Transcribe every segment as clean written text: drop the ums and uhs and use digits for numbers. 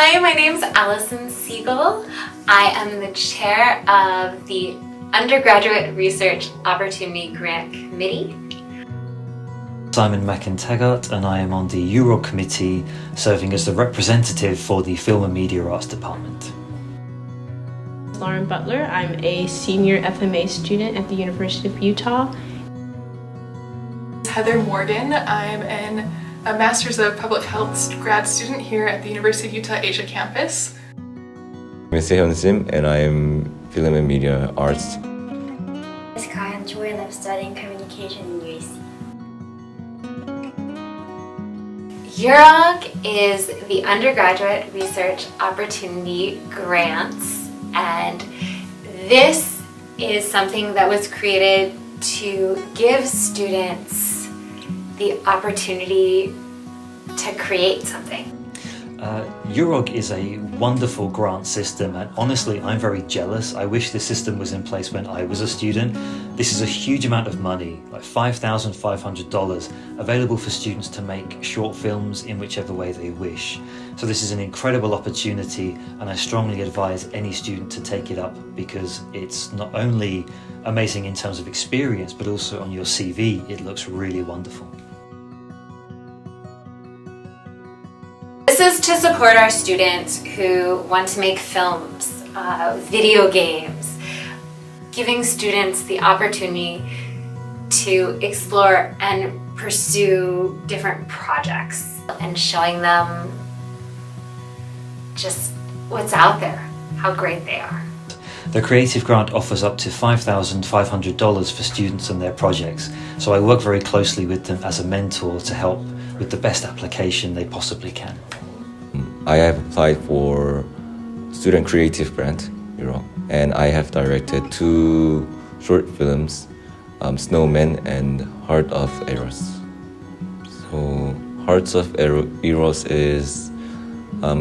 Hi, my name's Allison Siegel. I am the chair of the Undergraduate Research Opportunity Grant Committee. Simon McIntaggart, and I am on the Urog committee, serving as the representative for the Film and Media Arts Department. Lauren Butler. I'm a senior FMA student at the University of Utah. Heather Morgan. I'm a Master's of Public Health grad student here at the University of Utah Asia campus. I'm Sehyun Sim, and I am Film and Media Arts. I'm Kayan Choi, and I'm studying communication in UAC. Urog is the Undergraduate Research Opportunity Grants, and this is something that was created to give students the opportunity to create something. Urog is a wonderful grant system, and honestly I'm very jealous. I wish this system was in place when I was a student. This is a huge amount of money, like $5,500, available for students to make short films in whichever way they wish. So this is an incredible opportunity, and I strongly advise any student to take it up, because it's not only amazing in terms of experience, but also on your CV it looks really wonderful. This is to support our students who want to make films, video games, giving students the opportunity to explore and pursue different projects and showing them just what's out there, how great they are. The Creative Grant offers up to $5,500 for students and their projects, so I work very closely with them as a mentor to help with the best application they possibly can. I have applied for Student Creative Grant, Urog, and I have directed 2 short films, Snowman and Heart of Eros. So Hearts of Eros is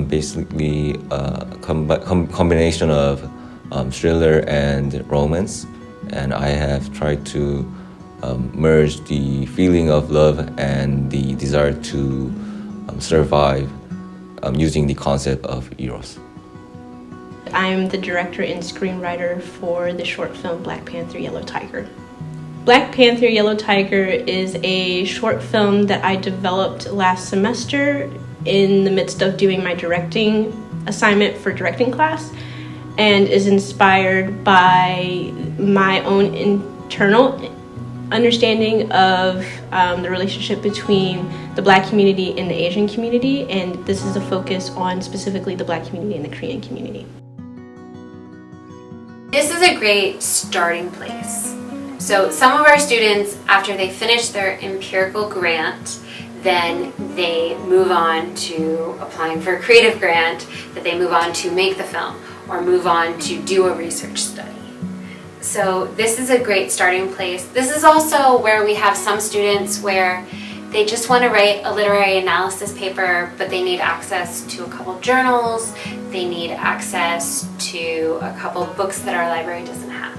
basically a combination of thriller and romance, and I have tried to merge the feeling of love and the desire to survive using the concept of Eros. I'm the director and screenwriter for the short film Black Panther Yellow Tiger. Black Panther Yellow Tiger is a short film that I developed last semester in the midst of doing my directing assignment for directing class, and is inspired by my own internal understanding of the relationship between the Black community and the Asian community, and this is a focus on specifically the Black community and the Korean community. This is a great starting place. So some of our students, after they finish their empirical grant, then they move on to applying for a creative grant, that they move on to make the film or move on to do a research study. So this is a great starting place. This is also where we have some students where they just want to write a literary analysis paper, but they need access to a couple journals, they need access to a couple books that our library doesn't have.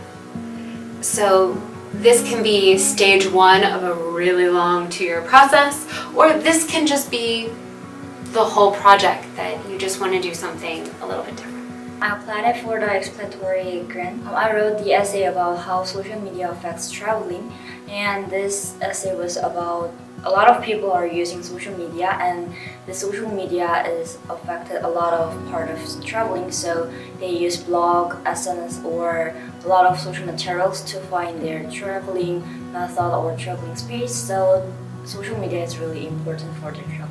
So this can be stage 1 of a really long 2-year process, or this can just be the whole project that you just want to do something a little bit different. I applied for the exploratory grant. I wrote the essay about how social media affects traveling, and this essay was about a lot of people are using social media, and the social media is affected a lot of part of traveling, so they use blog, SNS, or a lot of social materials to find their traveling method or traveling space. So social media is really important for their traveling.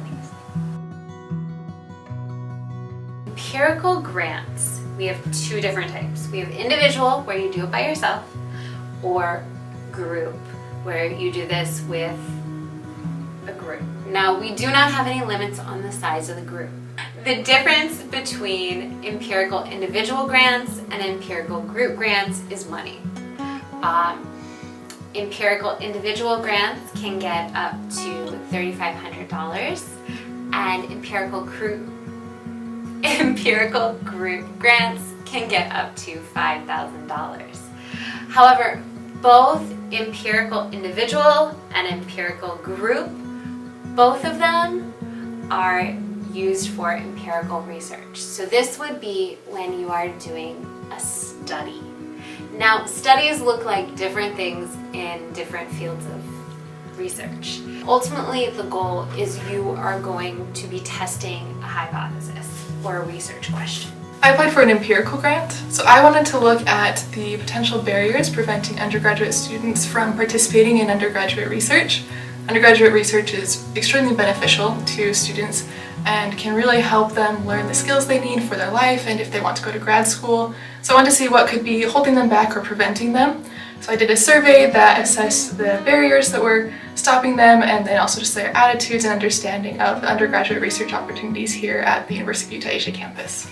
Empirical grants, we have 2 different types. We have individual, where you do it by yourself, or group, where you do this with a group. Now, we do not have any limits on the size of the group. The difference between empirical individual grants and empirical group grants is money. Empirical individual grants can get up to $3,500, and empirical group grants can get up to $5,000. However, both empirical individual and empirical group, both of them are used for empirical research. So this would be when you are doing a study. Now, studies look like different things in different fields of research. Ultimately, the goal is you are going to be testing a hypothesis or a research question. I applied for an empirical grant, so I wanted to look at the potential barriers preventing undergraduate students from participating in undergraduate research. Undergraduate research is extremely beneficial to students and can really help them learn the skills they need for their life and if they want to go to grad school. So I wanted to see what could be holding them back or preventing them. So I did a survey that assessed the barriers that were stopping them and then also just their attitudes and understanding of the undergraduate research opportunities here at the University of Utah Asia campus.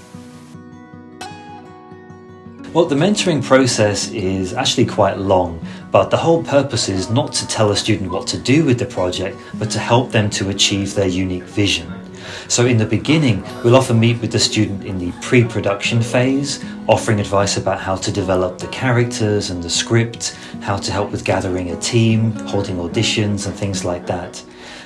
Well, the mentoring process is actually quite long, but the whole purpose is not to tell a student what to do with the project, but to help them to achieve their unique vision. So in the beginning, we'll often meet with the student in the pre-production phase, offering advice about how to develop the characters and the script, how to help with gathering a team, holding auditions and things like that.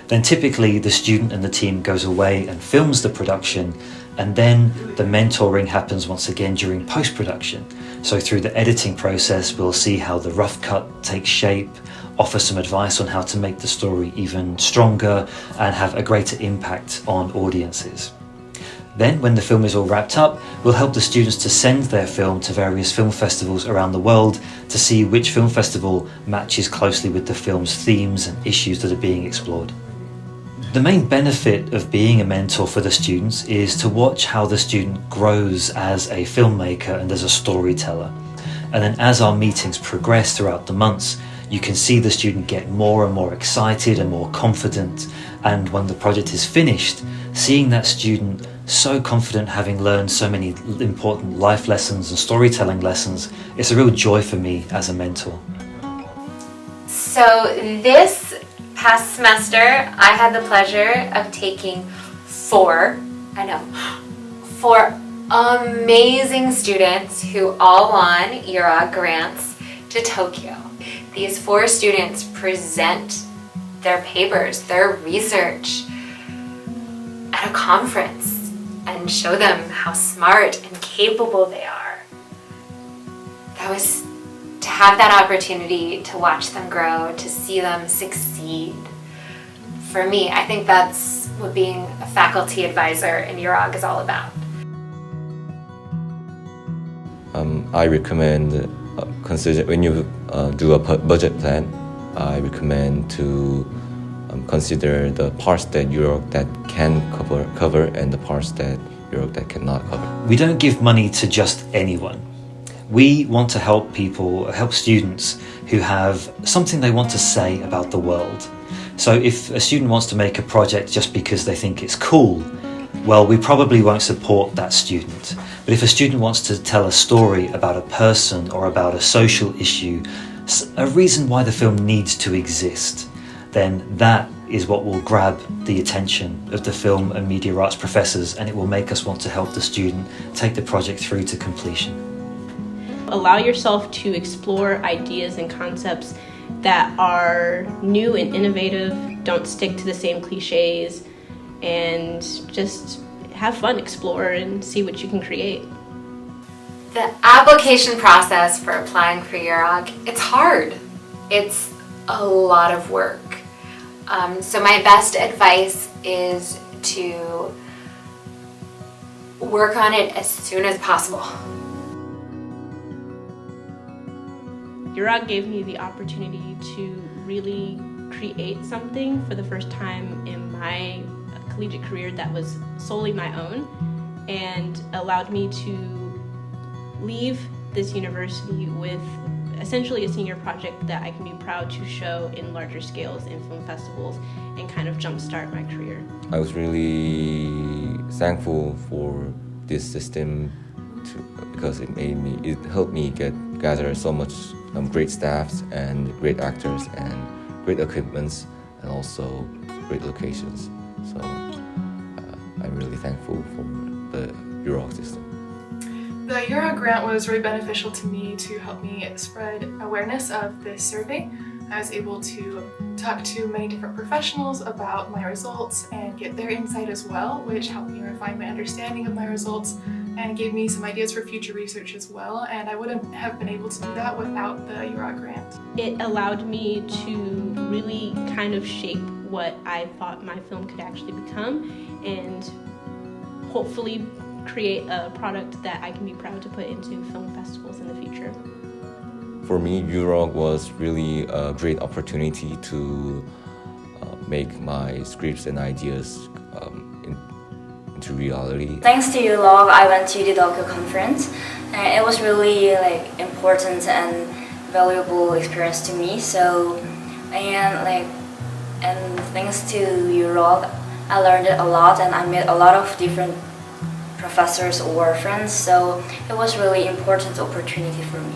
Then typically the student and the team goes away and films the production, and then the mentoring happens once again during post-production. So through the editing process, we'll see how the rough cut takes shape, offer some advice on how to make the story even stronger and have a greater impact on audiences. Then, when the film is all wrapped up, we'll help the students to send their film to various film festivals around the world to see which film festival matches closely with the film's themes and issues that are being explored. The main benefit of being a mentor for the students is to watch how the student grows as a filmmaker and as a storyteller. And then as our meetings progress throughout the months, you can see the student get more and more excited and more confident. And when the project is finished, seeing that student so confident, having learned so many important life lessons and storytelling lessons, it's a real joy for me as a mentor. So this past semester, I had the pleasure of taking four amazing students who all won Urog grants to Tokyo. These 4 students present their papers, their research at a conference and show them how smart and capable they are. That was to have that opportunity to watch them grow, to see them succeed. For me, I think that's what being a faculty advisor in Urog is all about. I recommend consider when you do a budget plan. I recommend to consider the parts that Urog that can cover and the parts that Urog that cannot cover. We don't give money to just anyone. We want to help people, help students who have something they want to say about the world. So if a student wants to make a project just because they think it's cool, well, we probably won't support that student. But if a student wants to tell a story about a person or about a social issue, a reason why the film needs to exist, then that is what will grab the attention of the film and media arts professors, and it will make us want to help the student take the project through to completion. Allow yourself to explore ideas and concepts that are new and innovative. Don't stick to the same cliches, and just have fun, explore, and see what you can create. The application process for applying for Urog, it's hard. It's a lot of work. So my best advice is to work on it as soon as possible. Urog gave me the opportunity to really create something for the first time in my collegiate career that was solely my own, and allowed me to leave this university with essentially a senior project that I can be proud to show in larger scales in film festivals and kind of jumpstart my career. I was really thankful for this system because it helped me gather so much great staffs and great actors and great equipments and also great locations. So I'm really thankful for the Urog system. The Urog grant was really beneficial to me to help me spread awareness of this survey. I was able to talk to many different professionals about my results and get their insight as well, which helped me refine my understanding of my results and gave me some ideas for future research as well. And I wouldn't have been able to do that without the Urog grant. It allowed me to really kind of shape what I thought my film could actually become and hopefully create a product that I can be proud to put into film festivals in the future. For me, Urog was really a great opportunity to make my scripts and ideas into reality. Thanks to Urog, I went to the docu conference, and it was really important and valuable experience to me. And thanks to Urog, I learned a lot, and I met a lot of different professors or friends. So it was really important opportunity for me.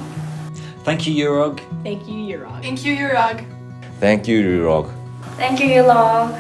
Thank you, Urog. Thank you, Urog. Thank you, Urog. Thank you, Urog. Thank you, Urog.